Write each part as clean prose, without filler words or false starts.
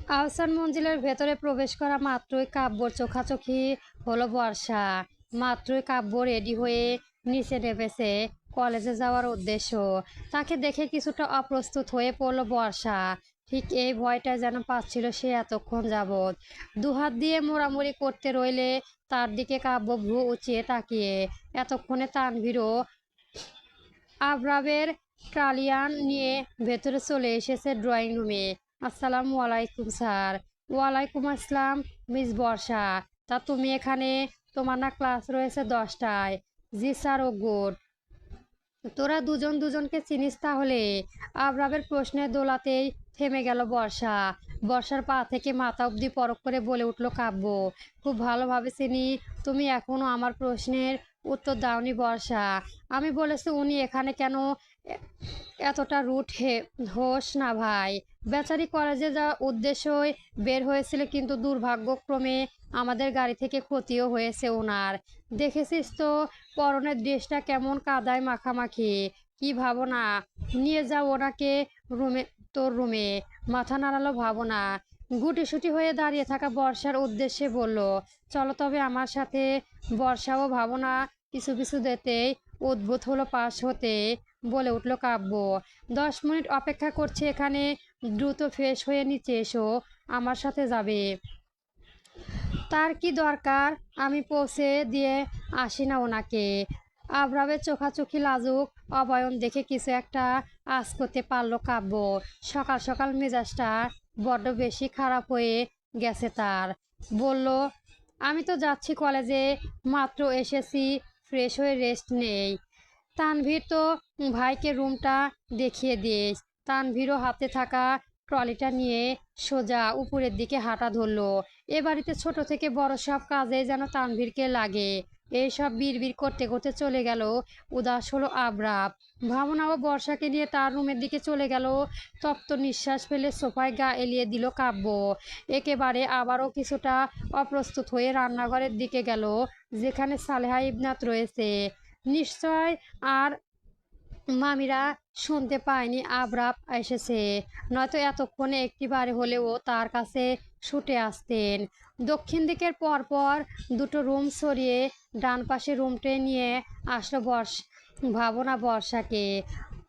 আহসান মঞ্জিলের ভেতরে প্রবেশ করা মাত্রই কাব্যর চোখাচোখি হলো বর্ষা। মাত্রই কাব্য রেডি হয়ে নিচে নেমেছে কলেজে যাওয়ার উদ্দেশ্য। তাকে দেখে কিছুটা অপ্রস্তুত হয়ে পড়ল বর্ষা। ঠিক এই ভয়টা যেন পাচ্ছিল সে এতক্ষণ যাবৎ। দুহাত দিয়ে মোড়ামুড়ি করতে রইলে তার দিকে কাব্য ভ্রু উঁচিয়ে তাকিয়ে। এতক্ষণে তানভীরও আবরাবের ট্রালিয়ান নিয়ে ভেতরে চলে এসেছে ড্রয়িং রুমে। আসসালামু আলাইকুম স্যার। ওয়ালাইকুম আসসালাম মিস বর্ষা। তা তুমি এখানে? তোমার না ক্লাস রয়েছে 10টায়? জি স্যার। ও গুড। তোরা দুজন দুজনকে চিনিস তাহলে? আবরাবের প্রশ্নের দোলাতেই থেমে গেল বর্ষা। বর্ষার পা থেকে মাথা অবধি পরখ করে বলে উঠল কাব্য, খুব ভালোভাবে চিনি। তুমি এখনো আমার প্রশ্নের উত্তর দাওনি বর্ষা। আমি বলেছি উনি এখানে কেন? এ- এতটা রুট হোস না ভাই। বেচারি কলেজে যাওয়ার উদ্দেশ্যই বের হয়েছিল, কিন্তু দুর্ভাগ্যক্রমে আমাদের গাড়ি থেকে ক্ষতিও হয়েছে ওনার। দেখেছিস তো পরনের ড্রেসটা কেমন কাদায় মাখামাখি। কি ভাবনা। নিয়ে যাও ওনাকে রুমে, তোর রুমে। মাথা নাড়ালো ভাবনা। গুটিসুটি হয়ে দাঁড়িয়ে থাকা বর্ষার উদ্দেশ্যে বলল, চলো তবে আমার সাথে। বর্ষাও ভাবনা পিছু পিছু যেতেই উদ্ভূত হলো পাশ হতে। বলে উঠল কাব্য, 10 মিনিট অপেক্ষা করছে এখানে। দ্রুত ফ্রেশ হয়ে নিচে এসো, আমার সাথে যাবে। তার কি দরকার? আমি পৌঁছে দিয়ে আসি না ওনাকে? আবরাবের চোখাচোখি লাজুক অবয়ন দেখে কিছু একটা আঁচ করতে পারল কাব্য। সকাল সকাল মেজাজটা বড্ড বেশি খারাপ হয়ে গেছে তার। বলল, আমি তো যাচ্ছি কলেজে, মাত্র এসেছি, ফ্রেশ হয়ে রেস্ট নেই। তানভীর, তো ভাইকে রুমটা দেখিয়ে দিস। তানভীরও হাতে থাকা ট্রলিটা নিয়ে সোজা উপরের দিকে হাঁটা ধরলো। এ বাড়িতে ছোট থেকে বড় সব কাজে যেন তানভীরকে লাগে। এইসব বিড়বিড় করতে করতে চলে গেল। উদাস হলো আবরাব। ভাবনা ও বর্ষাকে নিয়ে তার রুমের দিকে চলে গেল। তপ্ত নিঃশ্বাস ফেলে সোফায় গা এলিয়ে দিল কাব্য। একেবারে আবারও কিছুটা অপ্রস্তুত হয়ে রান্নাঘরের দিকে গেল, যেখানে সালেহা ইবনাত রয়েছে। নিশ্চয় আর মামিরা শুনতে পায়নি আবরাব এসেছে, নয়তো এতক্ষণে একটিবারে হলেও তার কাছে ছুটে আসতেন। দক্ষিণ দিকের পরপর দুটো রুম সরিয়ে ডান পাশে রুমটে নিয়ে আসলো ভাবনা বর্ষাকে।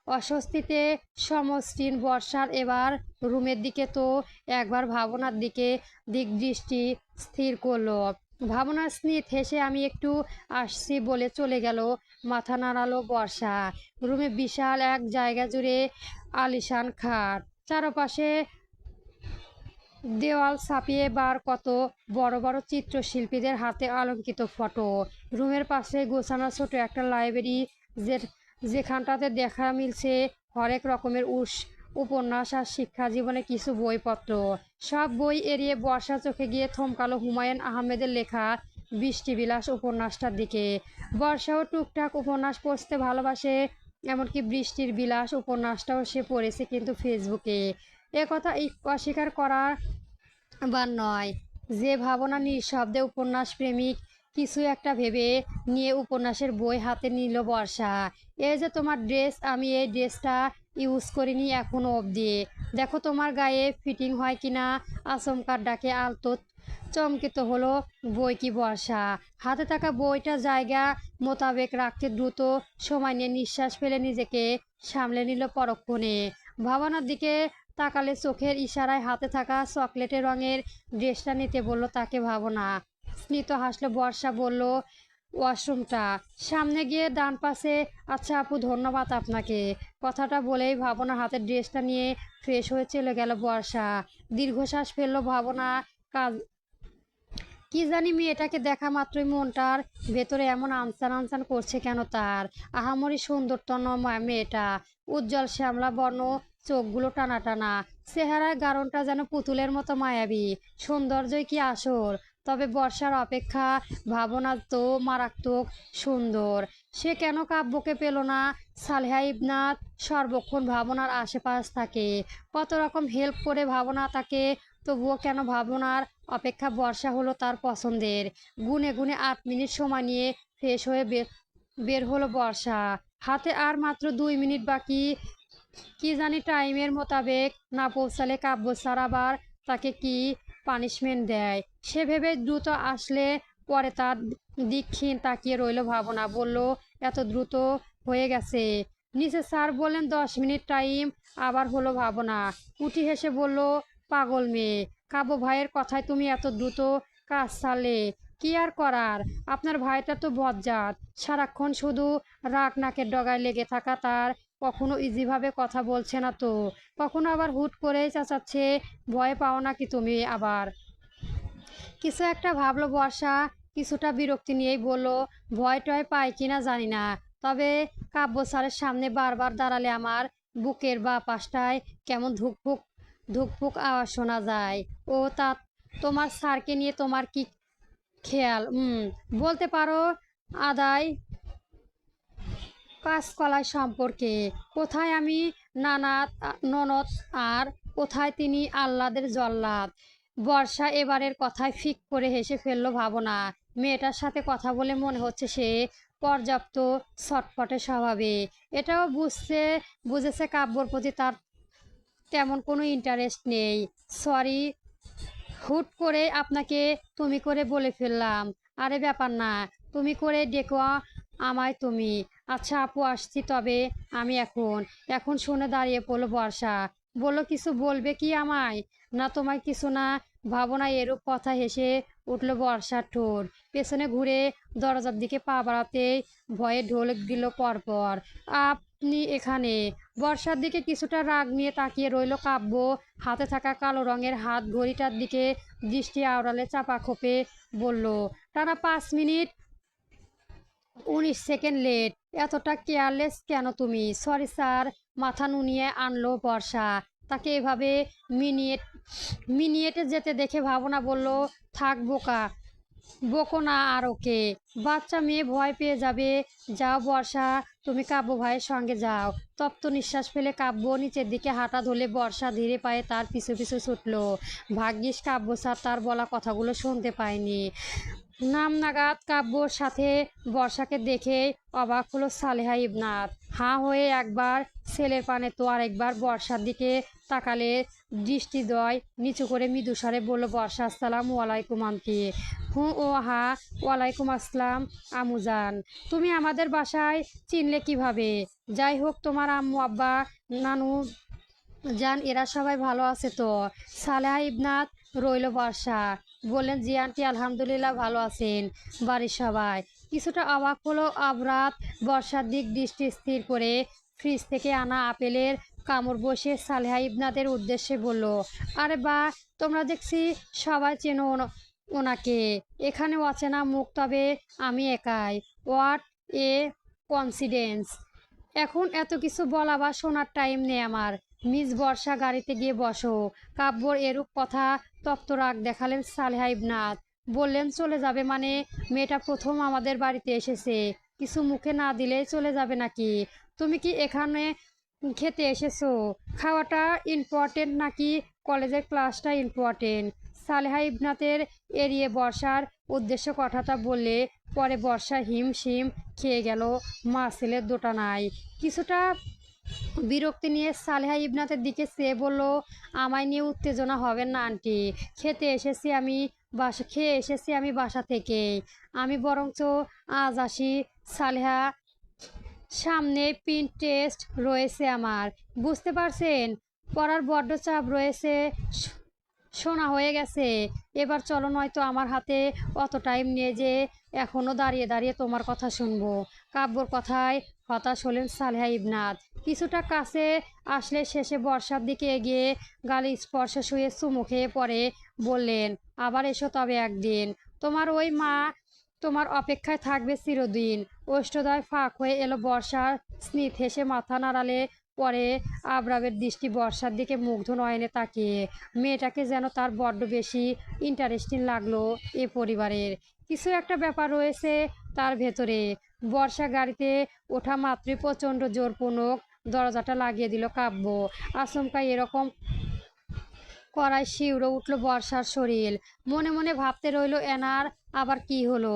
অস্বস্তিতে সমশ্রীন বর্ষার এবার রুমের দিকে তো একবার ভাবনার দিকে দৃষ্টি স্থির করলো। ভাবনা স্মিত হেসে আমি একটু আসছি বলে চলে গেল। মাথা নাড়ালো বর্ষা। রুমে বিশাল এক জায়গা জুড়ে আলিশান খাট, চারপাশে দেওয়াল ছাপিয়ে বার কত বড় বড় চিত্রশিল্পীদের হাতে অলঙ্কিত ফটো। রুমের পাশে গোছানো ছোট একটা লাইব্রেরি, যে যেখানটাতে দেখা মিলছে হরেক রকমের উপন্যাস আর শিক্ষা জীবনে কিছু বইপত্র। সব বই এড়িয়ে বর্ষা চোখে গিয়ে থমকালো হুমায়ুন আহমেদের লেখা বৃষ্টিবিলাস উপন্যাসটার দিকে। বর্ষাও টুকটাক উপন্যাস পড়তে ভালোবাসে, এমনকি বৃষ্টির বিলাস উপন্যাসটাও সে পড়েছে, কিন্তু ফেসবুকে। একথা অস্বীকার করা বা নয়। যে ভাবনা নিঃশব্দে উপন্যাস প্রেমিক, কিছু একটা ভেবে নিয়ে উপন্যাসের বই হাতে নিল বর্ষা। এই যে তোমার ড্রেস, আমি এই ড্রেসটা ইউজ করিনি এখনো অবধি। দেখো তোমার গায়ে ফিটিং হয় কিনা। আচমকার ডাকে আলতো চমকিত হলো বই কি বর্ষা। হাতে থাকা বইটা জায়গা মোতাবেক রাখতে দ্রুত সময় নিয়ে নিঃশ্বাস ফেলে নিজেকে সামলে নিল পরক্ষণে। ভাবনার দিকে তাকালে চোখের ইশারায় হাতে থাকা চকলেটে রঙের ড্রেসটা নিতে বলল তাকে ভাবনা। স্মিত হাসলো বর্ষা, বলল, ওয়াশরুমটা সামনে গিয়ে ডান পাশে। আচ্ছা আপু, ধন্যবাদ আপনাকে। কথাটা বলেই ভাবনা হাতের ড্রেসটা নিয়ে ফ্রেশ হয়ে চলে গেল বর্ষা। দীর্ঘশ্বাস ফেললো ভাবনা। কাজ কি জানি মেয়েটাকে দেখা মাত্রই মনটার ভেতরে এমন আনসান আনসান করছে কেন তার। আহামরি সুন্দর তো নয় মেয়েটা। উজ্জ্বল শ্যামলা বর্ণ, চোখগুলো টানা টানা, চেহারার গাড়নটা যেন পুতুলের মতো মায়াবী। সৌন্দর্যই কি আসল? তবে বর্ষার অপেক্ষা ভাবনা তো মারাত্মক সুন্দর। সে কেন কাব্যকে পেল না? সালেহা ইবনাত সর্বক্ষণ ভাবনার আশেপাশ থাকে, কত রকম হেল্প করে ভাবনা তাকে। তবুও কেন ভাবনার অপেক্ষা বর্ষা হলো তার পছন্দের। গুনে গুনে 8 মিনিট সময় নিয়ে ফ্রেশ হয়ে বের হলো বর্ষা। হাতে আর মাত্র 2 মিনিট বাকি। কি জানি টাইমের মোতাবেক না পৌঁছালে কাব্য স্যার আবার তাকে কি পানিশমেন্ট দেয়। সে ভেবে দ্রুত আসলে পরে তার দীক্ষিণ তাকিয়ে রইল ভাবনা। বলল, এত দ্রুত হয়ে গেছে? নিচে স্যার বললেন 10 মিনিট টাইম। আবার হলো ভাবনা। উঠি হেসে বলল, পাগল মেয়ে, কাব্য ভাইয়ের কথায় তুমি এত দ্রুত কাজ ছাড়লে? কি আর করার, আপনার ভাইটা তো বজ্জাত, সারাক্ষণ শুধু রাগ নাকের ডগায় লেগে থাকা তার। কখনো ইজিভাবে কথা বলছে না তো, কখনো আবার হুট করেই চেঁচাচ্ছে। ভয় পাও নাকি তুমি আবার? কিছু একটা ভাবলো বর্ষা, কিছুটা বিরক্তি নিয়েই বলল, ভয় টয় পাই কিনা জানি না, তবে কাব্য স্যারের সামনে বারবার দাঁড়ালে আমার বুকের বা পাশটায় কেমন ধুকপুক ধুকপুক আওয়াজ শোনা যায়। ও তা, তোমার স্যারকে নিয়ে তোমার কি খেয়াল? বলতে পারো আদায় কাঁচকলাই সম্পর্কে। কোথায় আমি নানাত ননদ, আর কোথায় তিনি আহ্লাদের জল্লাদ। বর্ষা এবারের কথায় ফিক করে হেসে ফেলল ভাবনা। মেয়েটার সাথে কথা বলে মনে হচ্ছে সে পর্যাপ্ত ছটফটে স্বভাবে। এটাও বুঝেছে কাব্যর প্রতি তার তেমন কোনো ইন্টারেস্ট নেই। সরি, হুট করে আপনাকে তুমি করে বলে ফেললাম। আরে ব্যাপার না, তুমি করে ডেকো আমায় তুমি। আচ্ছা আপু, আসছি তবে আমি এখন। এখন শুনে দাঁড়িয়ে পড়লো বর্ষা। বলল, কিছু বলবে কি আমায়? না তোমায় কিছু না। ভাবনা এরূপ কথা হেসে উঠল বর্ষার ঠোঁট। পেছনে ঘুরে দরজার দিকে পা বাড়াতেই ভয়ে ঢোল দিল পরপর। আপনি এখানে? বর্ষার দিকে কিছুটা রাগ নিয়ে তাকিয়ে রইল কাব্য। হাতে থাকা কালো রঙের হাত ঘড়িটার দিকে দৃষ্টি আওড়ালে চাপা খোপে বলল, টানা 5 মিনিট 19 সেকেন্ড লেট। এতটা কেয়ারলেস কেন তুমি? Sorry sir. মাথা নুনিয়ে আনলো বর্ষা। তাকে এভাবে মিনিয়েট মিনিয়েটে যেতে দেখে ভাবনা বলল, থাক বোকা, বকো না আর ওকে। বাচ্চা মেয়ে ভয় পেয়ে যাবে। যাও বর্ষা, তুমি কাব্য ভাইয়ের সঙ্গে যাও। তপ্ত নিঃশ্বাস ফেলে কাব্য নিচের দিকে হাঁটা ধরলে বর্ষা ধীরে পায়ে তার পিছু পিছু ছুটল। ভাগ্যিস কাব্য স্যার তার বলা কথাগুলো শুনতে পায়নি। নামনাগাদ কাব্যর সাথে বর্ষাকে দেখে অবাক হলো সালেহা ইবনাত। হাঁ হয়ে একবার ছেলের পানে তো আরেকবার বর্ষার দিকে তাকালে দৃষ্টিদ্বয় নিচু করে মৃদুস্বরে বলল, বর্ষা, আসসালামু আলাইকুম আন্টি। ও হা, ওয়ালাইকুম আসসালাম আমুজান। তুমি আমাদের বাসায় চিনলে কিভাবে? যাই হোক, তোমার আম্মু আব্বা নানু জান এরা সবাই ভালো আছে তো? সালেহা ইবনাত রইল বর্ষা। বললেন, জি আন্টি, আলহামদুলিল্লাহ ভালো আছেন। বাড়ির সবাই? কিছুটা অবাক হলো আবরাত। বর্ষার দিক দৃষ্টি স্থির করে ফ্রিজ থেকে আনা আপেলের কামড় বসে সালেহা ইবনাতের উদ্দেশ্যে বলল, আরে বা, তোমরা দেখছি সবাই চেনো ওনাকে। এখানে অচেনা মুখ, তবে আমি একাই। What a coincidence. এখন এত কিছু বলা বা শোনার টাইম নেই আমার। মিস বর্ষা, গাড়িতে গিয়ে বসো। কাব্যর এরূপ কথা তপ্ত রাগ দেখালেন সালেহা ইবনাত। বললেন, চলে যাবে মানে? মেয়েটা প্রথম আমাদের বাড়িতে এসেছে, কিছু মুখে না দিলেই চলে যাবে নাকি? তুমি কি এখানে খেতে এসেছো? খাওয়াটা ইম্পর্টেন্ট নাকি কলেজের ক্লাসটা ইম্পর্টেন্ট? সালেহা ইবনাতের এড়িয়ে বর্ষার উদ্দেশ্য কথাটা বললে পরে বর্ষা হিমশিম খেয়ে গেল মা ছেলের দোটানায়। কিছুটা বিরক্তি নিয়ে সালেহা ইবনাতের দিকে চেয়ে বলল, আমায় নিয়ে উত্তেজনা হবেন না আন্টি। খেয়ে এসেছি আমি বাসা থেকে। আমি বরঞ্চ আজ আসি। সালেহা, সামনে পিন টেস্ট রয়েছে আমার, বুঝতে পারছেন? পড়ার বড্ড চাপ রয়েছে। শোনা হয়ে গেছে। এবার চলো, নয়তো আমার হাতে অত টাইম নেই যে এখনো দাঁড়িয়ে দাঁড়িয়ে তোমার কথা শুনবো। কাব্যর কথায় হতাশ হলেন সালেহা ইবনাত। কিছুটা কাছে আসলে শেষে বর্ষার দিকে এগিয়ে গালে স্পর্শে শুয়ে চুমু খেয়ে পরে বললেন, আবার এসো তবে একদিন। তোমার ওই মা তোমার অপেক্ষায় থাকবে চিরদিন। ওষ্ঠদয় ফাঁক হয়ে এলো বর্ষার। স্মিত হেসে মাথা নাড়ালে পরে আবরামের দৃষ্টি বর্ষার দিকে মুগ্ধ নয়নে তাকিয়ে। মেয়েটাকে যেন তার বড্ড বেশি ইন্টারেস্টিং লাগলো। এ পরিবারের কিছু একটা ব্যাপার রয়েছে তার ভেতরে। বর্ষা গাড়িতে ওঠা মাত্রই প্রচণ্ড জোরপূর্বক দরজাটা লাগিয়ে দিল কাব্য। আচমকা এরকম কড়াই শিউরে উঠল বর্ষার শরীর। মনে মনে ভাবতে রইল, এনার আবার কি হলো?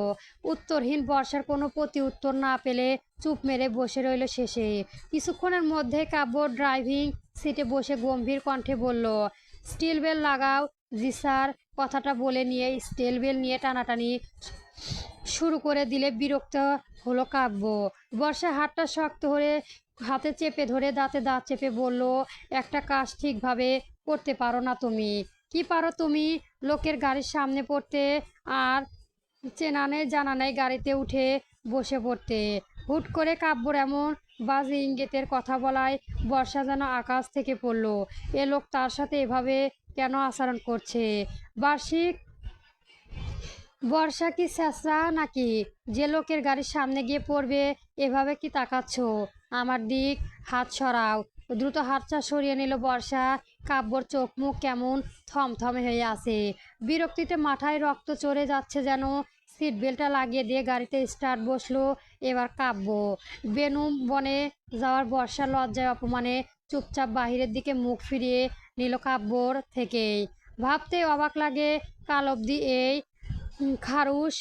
উত্তরহীন বর্ষার কোনো প্রতি উত্তর না পেলে চুপ মেরে বসে রইল শেষে। কিছুক্ষণের মধ্যে কাব্য ড্রাইভিং সিটে বসে গম্ভীর কণ্ঠে বলল, স্টিল বেল লাগাও। জি স্যার, কথাটা বলে নিয়ে স্টিল বেল নিয়ে টানাটানি শুরু করে দিলে বিরক্ত হলো কাব্য। বর্ষা হাতটা শক্ত করে হাতে চেপে ধরে দাঁতে দাঁত চেপে বলল, একটা কাজ ঠিকভাবে করতে পারো না তুমি? কি পারো তুমি? লোকের গাড়ির সামনে পড়তে আর চেনা নেই জানা নেই গাড়িতে উঠে বসে পড়তে। হুট করে কাব্যর এমন বাজে ইঙ্গিতের কথা বলায় বর্ষা যেন আকাশ থেকে পড়ল। এ লোক তার সাথে এভাবে কেন আচরণ করছে? বার্ষিক বর্ষা কি ছেঁচড়া নাকি যে লোকের গাড়ির সামনে গিয়ে পড়বে? এভাবে কি তাকাচ্ছ আমার দিক? হাত সরাও। দ্রুত হাতটা সরিয়ে নিল বর্ষা। কাব্যর চোখ মুখ কেমন থমথমে হয়ে আছে। বিরক্তিতে মাথায় রক্ত চড়ে যাচ্ছে যেন। সিট বেল্টটা লাগিয়ে দিয়ে গাড়িতে স্টার্ট বসলো এবার কাব্য। বেনু বনে যাওয়ার বর্ষা লজ্জায় অপমানে চুপচাপ বাহিরের দিকে মুখ ফিরিয়ে নিল কাব্যর থেকেই। ভাবতে অবাক লাগে, কাল অবধি এই খারুশ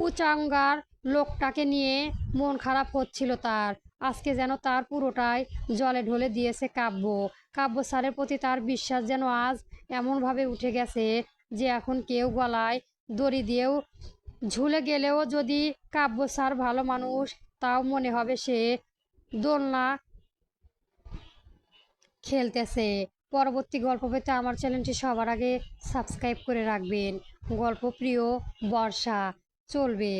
উচাঙ্গার লোকটাকে নিয়ে মন খারাপ হচ্ছিল তার। আজকে যেন তার পুরোটাই জলে ঢলে দিয়েছে কাব্য। কাব্য স্যারের প্রতি তার বিশ্বাস যেন আজ এমনভাবে উঠে গেছে যে এখন কেউ গলায় দড়ি দিয়েও ঝুলে গেলেও যদি কাব্য স্যার ভালো মানুষ, তাও মনে হবে সে দোলনা খেলতেছে। পরবর্তী গল্প পেতে আমার চ্যানেলটি সবার আগে সাবস্ক্রাইব করে রাখবেন। গল্প প্রিয় বর্ষা চলবে।